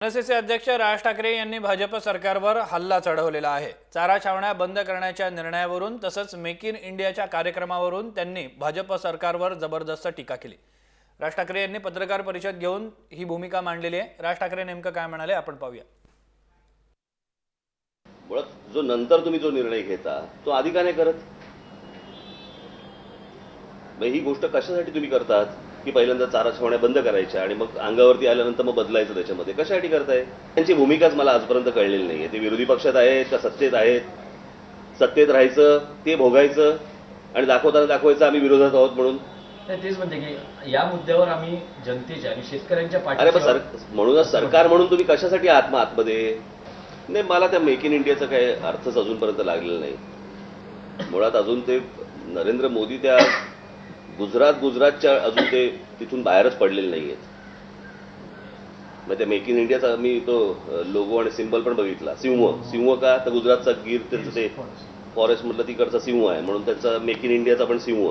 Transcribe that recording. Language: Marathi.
मनसेचे अध्यक्ष राज ठाकरे यांनी भाजप सरकारवर हल्ला चढवलेला आहे। चारा छावण्या बंद करण्याच्या निर्णयावरून तसंच मेक इन इंडियाच्या कार्यक्रमावरून त्यांनी भाजप सरकारवर जबरदस्त टीका केली। राज ठाकरे यांनी पत्रकार परिषद घेऊन ही भूमिका मांडलेली आहे। राज ठाकरे नेमकं काय म्हणाले आपण पाहूया। मुळात जो नंतर तुम्ही जो निर्णय घेता तो आधी का नाही करत? ही गोष्ट कशासाठी तुम्ही करतात की पहिल्यांदा चारा छावण्या बंद करायच्या आणि मग अंगावरती आल्यानंतर मग बदलायचं त्याच्यामध्ये कशासाठी करताय? त्यांची भूमिकाच मला आजपर्यंत कळलेली नाहीये। ते विरोधी पक्षात आहेत का सत्तेत आहेत? सत्तेत राहायचं ते भोगायचं आणि दाखवायचं आम्ही विरोधात आहोत म्हणून। तेच म्हणजे की या मुद्द्यावर आम्ही जनतेच्या आणि शेतकऱ्यांच्या अरे पण म्हणूनच सरकार म्हणून तुम्ही कशासाठी आतमध्ये नाही? मला त्या मेक इन इंडियाचा काही अर्थच अजूनपर्यंत लागलेला नाही। मुळात अजून ते नरेंद्र मोदी त्या गुजरातच्या अजून ते तिथून बाहेरच पडलेले नाहीयेत। मग त्या मेक इन इंडियाचा मी तो लोगो आणि सिम्बल पण बघितला। सिंह का तर गुजरातचा गिर त्यांचं ते फॉरेस्ट मधलं तिकडचा सिंह आहे म्हणून त्यांचा मेक इन इंडियाचा पण सिंह।